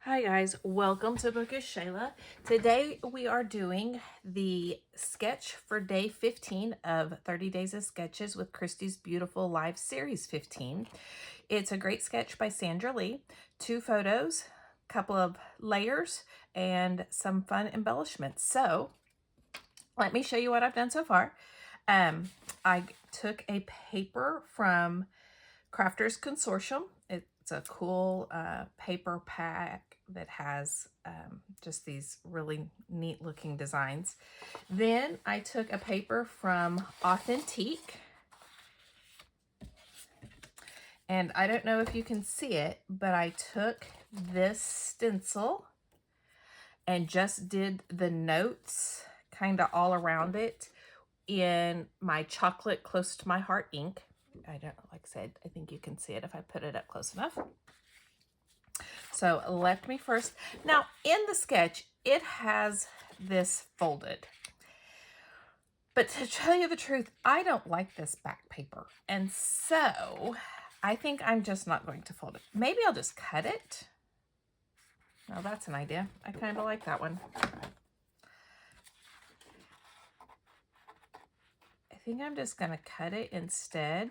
Hi guys, welcome to Bookish Shayla. Today we are doing the sketch for day 15 of 30 Days of Sketches with Christy's Beautiful Live Series 15. It's a great sketch by Sandra Lee, 2 photos, couple of layers, and some fun embellishments. So let me show you what I've done so far. I took a paper from Crafters Consortium. It's a cool paper pack that has just these really neat looking designs. Then I took a paper from Authentique. And I don't know if you can see it, but I took this stencil and just did the notes kind of all around it in my chocolate close to my heart ink. I don't know, like I said, I think you can see it if I put it up close enough. So let me first, now in the sketch, it has this folded. But to tell you the truth, I don't like this back paper. And so I think I'm just not going to fold it. Maybe I'll just cut it. Now that's an idea. I kind of like that one. I think I'm just going to cut it instead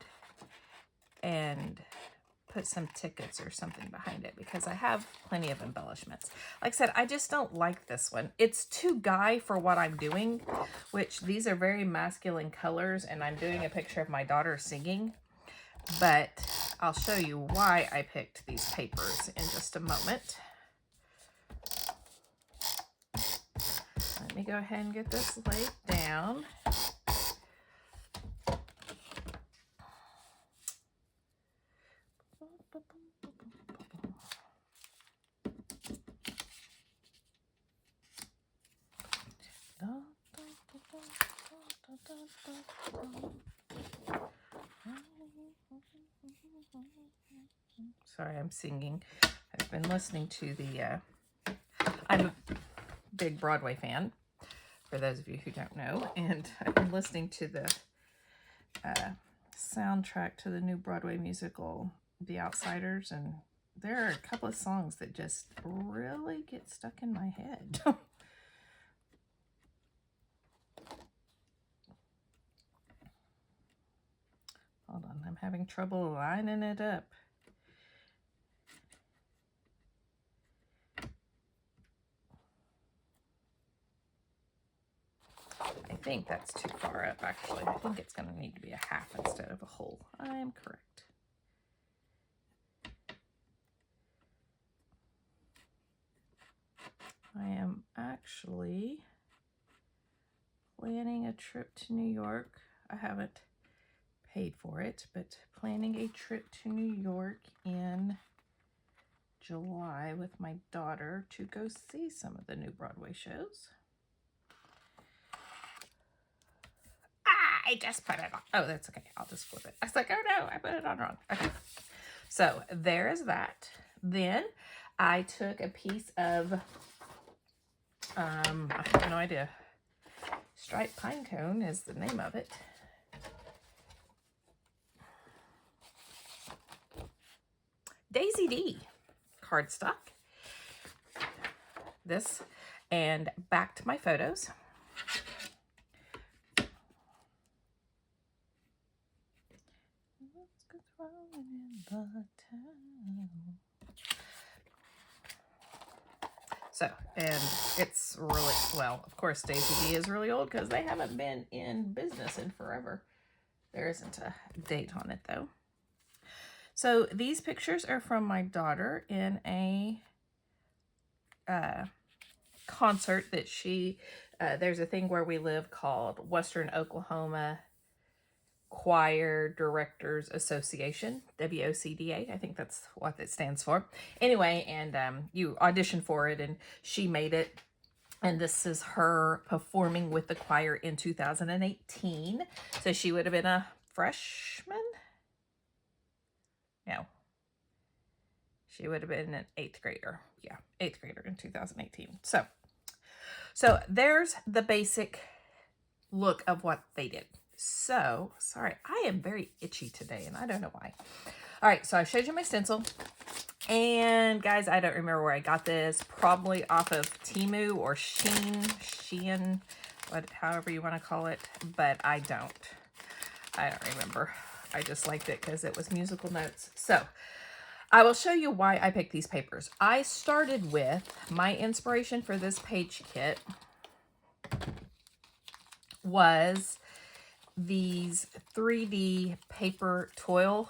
and put some tickets or something behind it because I have plenty of embellishments. Like I said, I just don't like this one. It's too guy for what I'm doing, which these are very masculine colors, and I'm doing a picture of my daughter singing, but I'll show you why I picked these papers in just a moment. Let me go ahead and get this laid down. Sorry, I'm singing. I've been listening to the, I'm a big Broadway fan, for those of you who don't know, and I've been listening to the soundtrack to the new Broadway musical, The Outsiders, and there are a couple of songs that just really get stuck in my head. Hold on, I'm having trouble lining it up. I think that's too far up, actually. I think it's going to need to be a half instead of a whole. I am correct. I am actually planning a trip to New York. I haven't paid for it, but planning a trip to New York in July with my daughter to go see some of the new Broadway shows. I just put it on. Oh, that's okay. I'll just flip it. I was like, oh no, I put it on wrong. Okay. So there is that. Then I took a piece of, I have no idea. Striped Pine Cone is the name of it. Daisy D cardstock. This, and back to my photos. So, and it's really, well, of course, Daisy D is really old because they haven't been in business in forever. There isn't a date on it, though. So, these pictures are from my daughter in a concert that she, there's a thing where we live called Western Oklahoma Choir Directors Association, WOCDA. I think that's what it stands for. Anyway, and you audition for it, and she made it. And this is her performing with the choir in 2018. So she would have been a freshman? No. She would have been an 8th grader. Yeah, 8th grader in 2018. So there's the basic look of what they did. So, sorry, I am very itchy today, and I don't know why. All right, so I showed you my stencil. And guys, I don't remember where I got this. Probably off of Temu or Shein, however you want to call it. But I don't remember. I just liked it because it was musical notes. So I will show you why I picked these papers. I started with my inspiration for this page kit was these 3D paper toll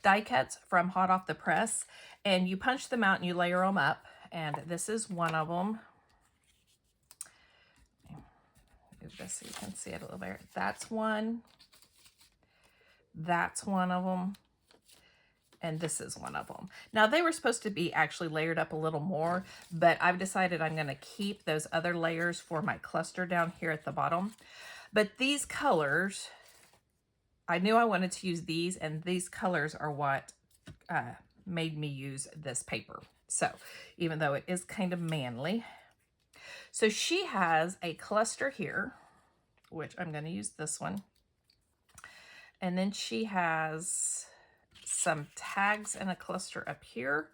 die cuts from Hot Off the Press, and you punch them out and you layer them up, and this is one of them. Move this so you can see it a little better. That's one of them, and this is one of them. Now they were supposed to be actually layered up a little more, but I've decided I'm going to keep those other layers for my cluster down here at the bottom. But these colors, I knew I wanted to use these, and these colors are what made me use this paper. So even though it is kind of manly. So she has a cluster here, which I'm going to use this one. And then she has some tags and a cluster up here.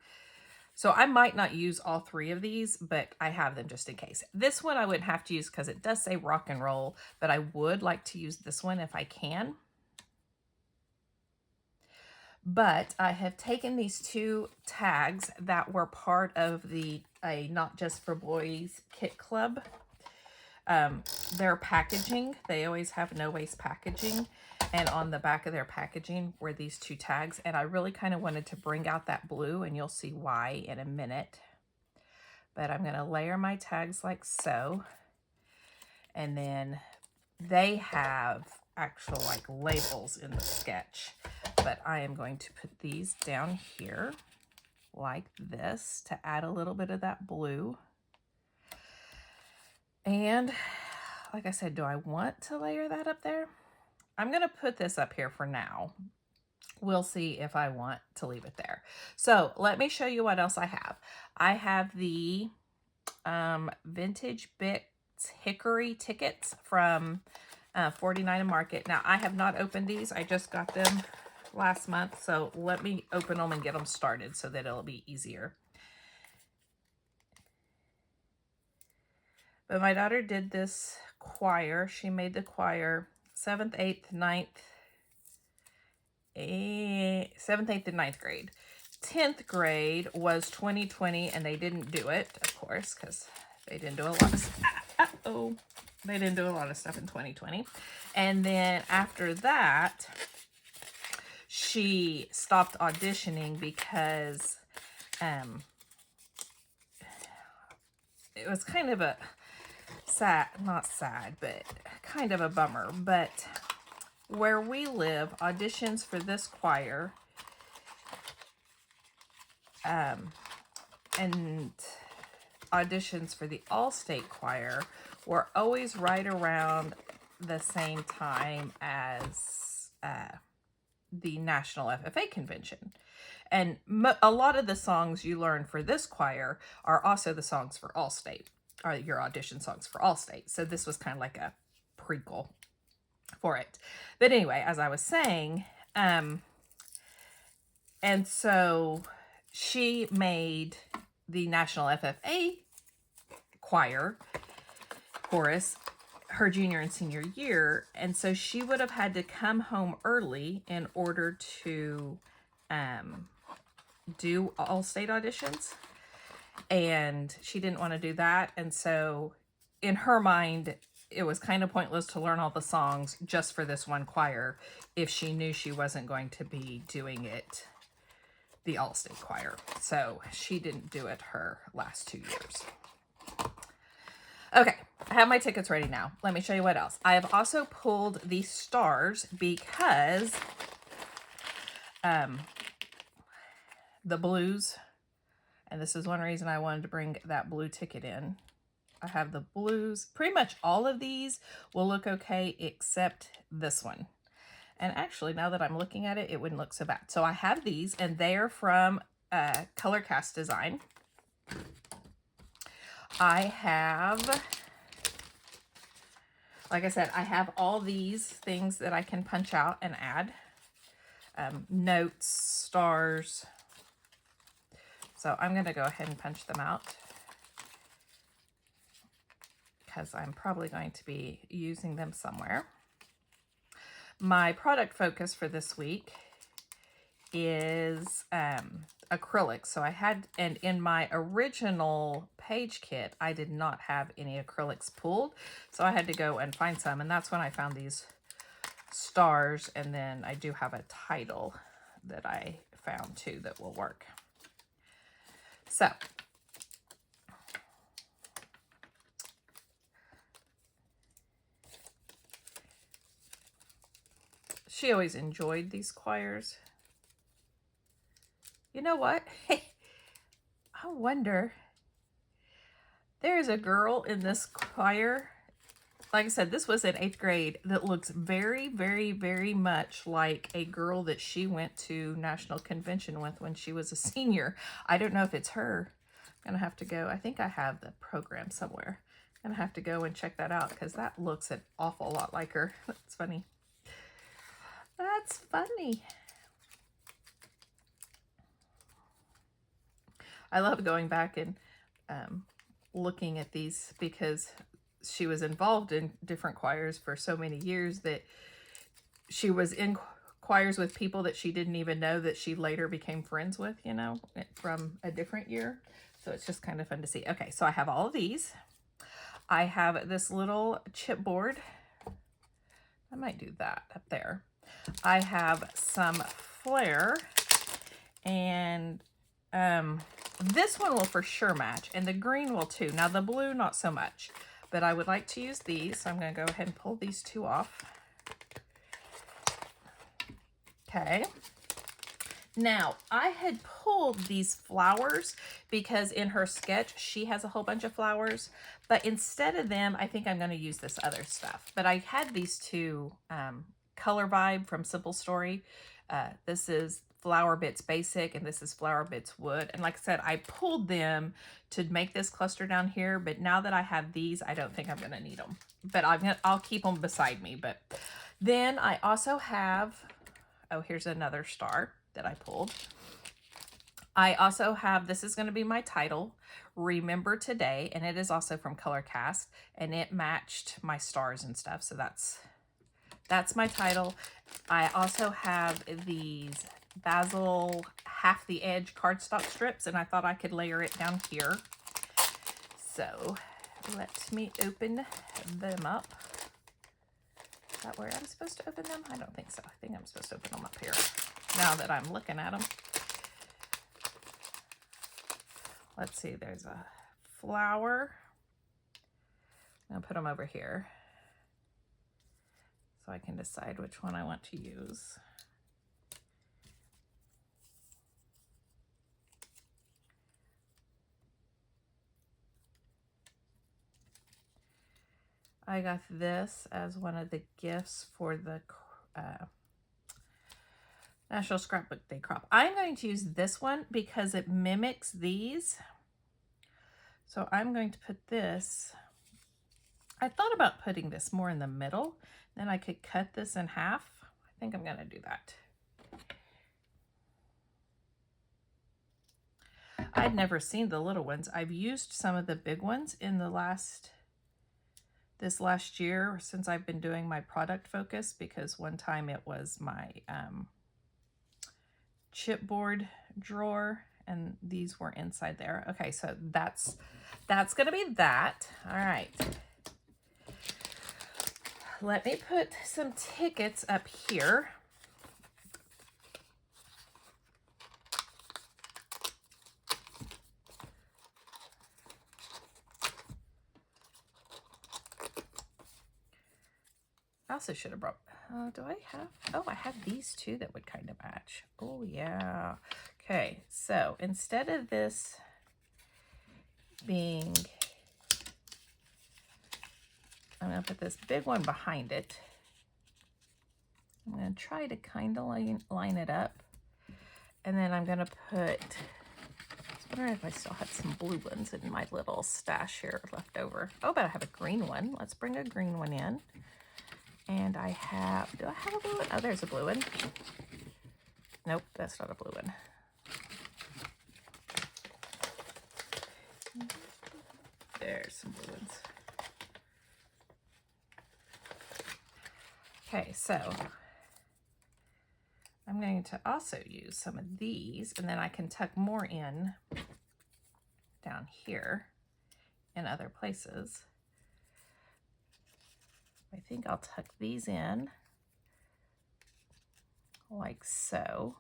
So I might not use all three of these, but I have them just in case. This one I wouldn't have to use because it does say rock and roll, but I would like to use this one if I can. But I have taken these two tags that were part of the Not Just for Boys kit club. Their packaging, they always have no waste packaging. And on the back of their packaging were these two tags. And I really kind of wanted to bring out that blue, and you'll see why in a minute. But I'm going to layer my tags like so. And then they have actual like labels in the sketch. But I am going to put these down here like this to add a little bit of that blue. And like I said, do I want to layer that up there? I'm going to put this up here for now. We'll see if I want to leave it there. So let me show you what else I have. I have the Vintage Bits Hickory tickets from 49 Market. Now, I have not opened these. I just got them last month. So let me open them and get them started so that it'll be easier. But my daughter did this choir. She made the choir 7th, 8th, 9th, 7th, 8th, and 9th grade. 10th grade was 2020, and they didn't do it, of course, because they didn't do a lot of they didn't do a lot of stuff in 2020. And then after that, she stopped auditioning because it was kind of a sad, not sad, but kind of a bummer. But where we live, auditions for this choir and auditions for the All-State Choir were always right around the same time as the National FFA Convention. And a lot of the songs you learn for this choir are also the songs for All-State, or your audition songs for All-State. So this was kind of like a prequel for it. But anyway, as I was saying, and so she made the National FFA choir chorus her junior and senior year, and so she would have had to come home early in order to do all-state auditions, and she didn't want to do that. And so in her mind, it was kind of pointless to learn all the songs just for this one choir if she knew she wasn't going to be doing it the all-state choir. So she didn't do it her last 2 years. Okay, I have my tickets ready now. Let me show you what else. I have also pulled the stars because the blues, and this is one reason I wanted to bring that blue ticket in. I have the blues. Pretty much all of these will look okay except this one. And actually, now that I'm looking at it, it wouldn't look so bad. So I have these, and they're from Color Cast Design. I have, like I said, I have all these things that I can punch out and add. Notes, stars, So I'm going to go ahead and punch them out because I'm probably going to be using them somewhere. My product focus for this week is acrylic. So I had, and in my original page kit, I did not have any acrylics pulled. So I had to go and find some, and that's when I found these stars. And then I do have a title that I found too that will work. So she always enjoyed these choirs. You know what? I wonder, there's a girl in this choir, like I said, this was in 8th grade, that looks very, very, very much like a girl that she went to National Convention with when she was a senior. I don't know if it's her. I'm going to have to go. I think I have the program somewhere. I'm going to have to go and check that out because that looks an awful lot like her. That's funny. That's funny. I love going back and looking at these because she was involved in different choirs for so many years that she was in choirs with people that she didn't even know that she later became friends with, you know, from a different year. So it's just kind of fun to see. Okay, so I have all of these. I have this little chipboard. I might do that up there. I have some flare, and this one will for sure match, and the green will too. Now the blue, not so much, but I would like to use these, so I'm going to go ahead and pull these two off. Okay. Now, I had pulled these flowers because in her sketch, she has a whole bunch of flowers, but instead of them, I think I'm going to use this other stuff. But I had these two Color Vibe from Simple Story. This is Flower Bits Basic, and this is Flower Bits Wood. And like I said, I pulled them to make this cluster down here, but now that I have these, I don't think I'm going to need them. But I'll keep them beside me. But then I also have, oh, here's another star that I pulled. I also have, this is going to be my title, Remember Today, and it is also from Color Cast, and it matched my stars and stuff, so that's my title. I also have these Basil half the edge cardstock strips, and I thought I could layer it down here. So let me open them up. Is that where I'm supposed to open them? I don't think so. I think I'm supposed to open them up here now that I'm looking at them. Let's see, there's a flower. I'm gonna put them over here so I can decide which one I want to use. I got this as one of the gifts for the National Scrapbook Day crop. I'm going to use this one because it mimics these. So I'm going to put this, I thought about putting this more in the middle, then I could cut this in half. I think I'm going to do that. I'd never seen the little ones. I've used some of the big ones in this last year since I've been doing my product focus, because one time it was my chipboard drawer and these were inside there. Okay, so that's gonna be that. All right, let me put some tickets up here. I also should have brought, do I have, oh, I have these two that would kind of match. Oh yeah. Okay, so instead of this being, I'm gonna put this big one behind it. I'm gonna try to kind of line it up. And then I'm gonna put, I was wondering if I still had some blue ones in my little stash here left over. Oh, but I have a green one. Let's bring a green one in. And I have, do I have a blue one? Oh, there's a blue one. Nope, that's not a blue one. There's some blue ones. Okay, so I'm going to also use some of these, and then I can tuck more in down here in other places. I think I'll tuck these in like so,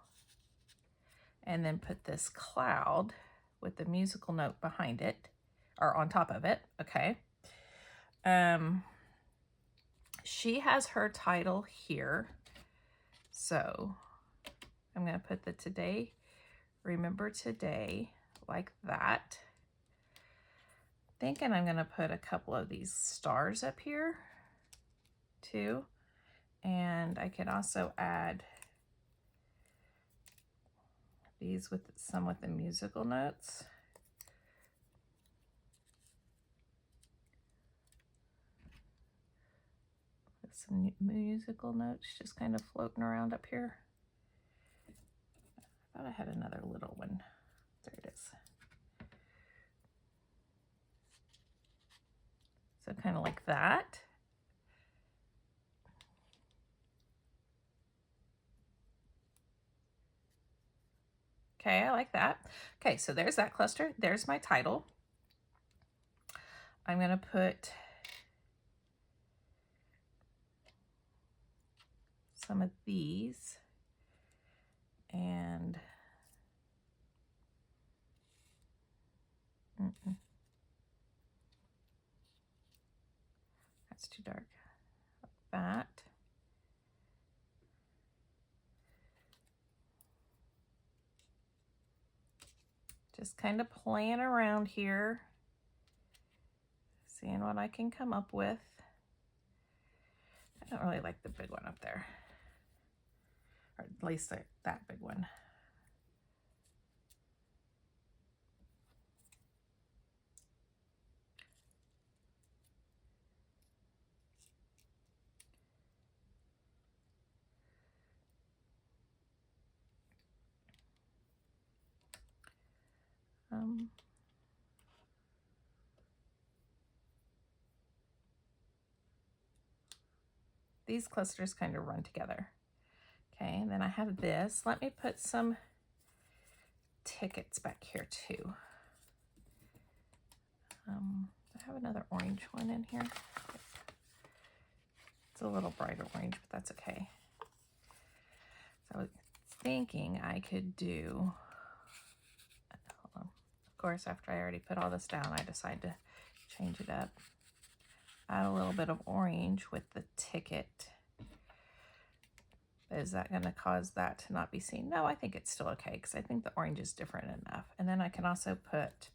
and then put this cloud with the musical note behind it, or on top of it, okay? She has her title here, so I'm gonna put the today, remember today, like that. Thinking I'm gonna put a couple of these stars up here too, and I can also add these with some with the musical notes. Some musical notes just kind of floating around up here. I thought I had another little one. There it is. So kind of like that. Okay, I like that. Okay, so there's that cluster. There's my title. I'm gonna put some of these, and that's too dark. Like that. Just kind of playing around here, seeing what I can come up with. I don't really like the big one up there, or at least that big one. These clusters kind of run together. Okay, and then I have this. Let me put some tickets back here too. I have another orange one in here. It's a little brighter orange, but that's okay. So I was thinking I could do, of course, after I already put all this down, I decided to change it up. Add a little bit of orange with the ticket. Is that going to cause that to not be seen? No, I think it's still okay, because I think the orange is different enough. And then I can also put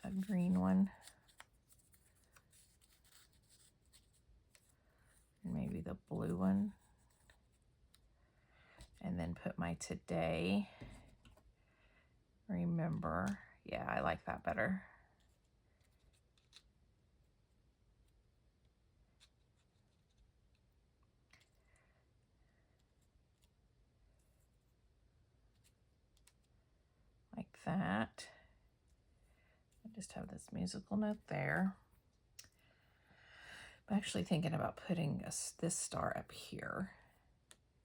a green one. Maybe the blue one. And then put my today. Remember. Yeah, I like that better. Like that. I just have this musical note there. I'm actually thinking about putting this star up here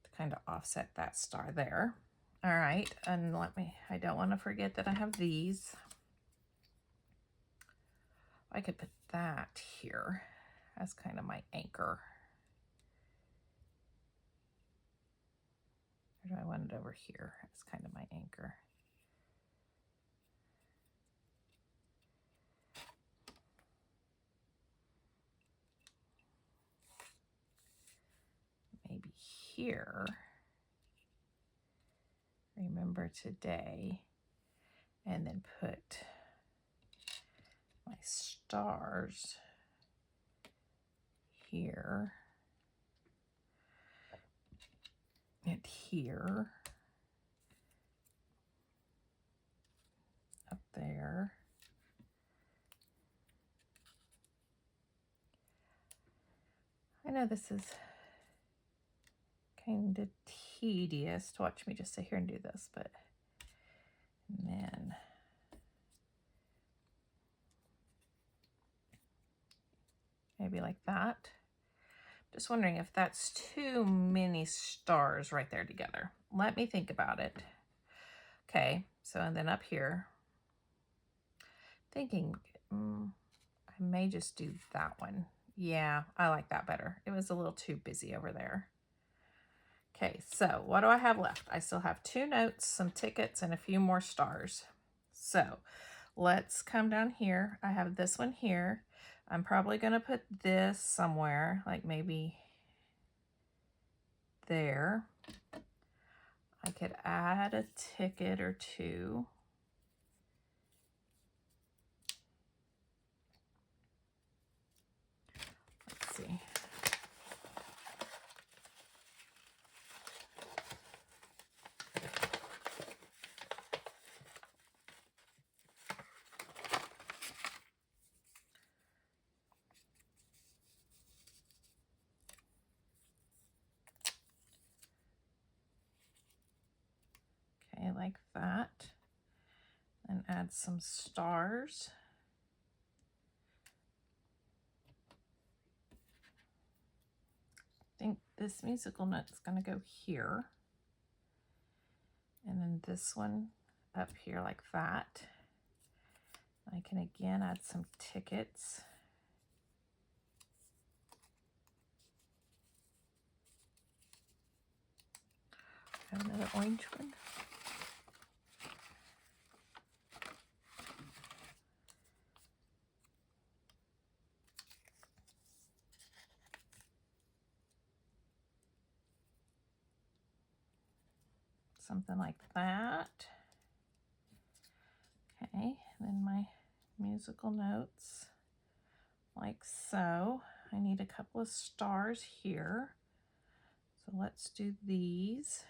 to kind of offset that star there. All right, and I don't want to forget that I have these. I could put that here as kind of my anchor. Or do I want it over here as kind of my anchor? Maybe here. Remember today. And then put my stars here and here, up there. I know this is kind of tedious to watch me just sit here and do this, but and then maybe like that. Just wondering if that's too many stars right there together. Let me think about it. Okay, so and then up here, thinking I may just do that one. Yeah, I like that better. It was a little too busy over there. Okay, so what do I have left? I still have 2 notes, some tickets, and a few more stars. So let's come down here. I have this one here. I'm probably going to put this somewhere, like maybe there. I could add a ticket or 2. Let's see. Okay, like that. And add some stars. I think this musical note's going to go here. And then this one up here like that. I can again add some tickets. Have another orange one. Something like that. Okay, then my musical notes like so. I need a couple of stars here. So let's do these.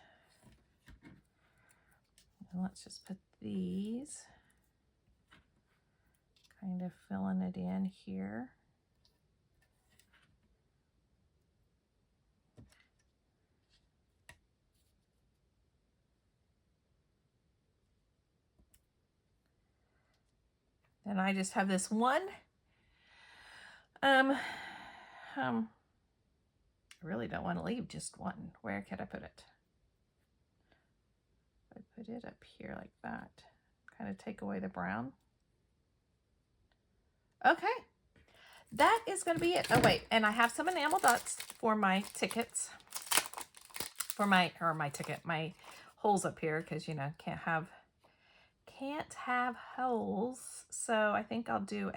And let's just put these, kind of filling it in here. Then I just have this one. I really don't want to leave just one. Where could I put it? I put it up here like that. Kind of take away the brown. Okay. That is going to be it. Oh, wait. And I have some enamel dots for my tickets. For my holes up here. Because, you know, can't have holes. So I think I'll do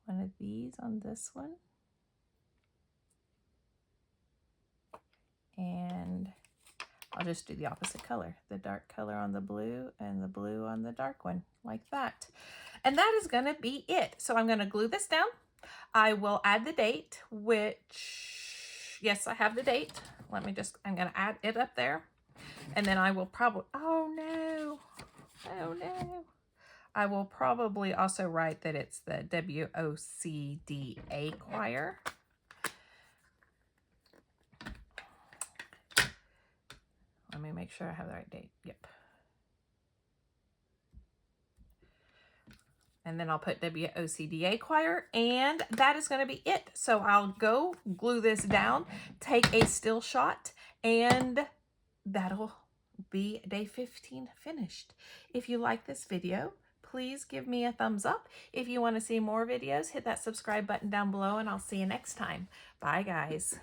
one of these on this one. And I'll just do the opposite color, the dark color on the blue and the blue on the dark one, like that. And that is going to be it. So I'm going to glue this down. I will add the date, which, yes, I have the date. I'm going to add it up there. And then I will probably, oh no, I will probably also write that it's the WOCDA choir. Let me make sure I have the right date. Yep. And then I'll put WOCDA choir, and that is going to be it. So I'll go glue this down, take a still shot, and that'll be day 15 finished. If you like this video, please give me a thumbs up. If you want to see more videos, hit that subscribe button down below, and I'll see you next time. Bye, guys.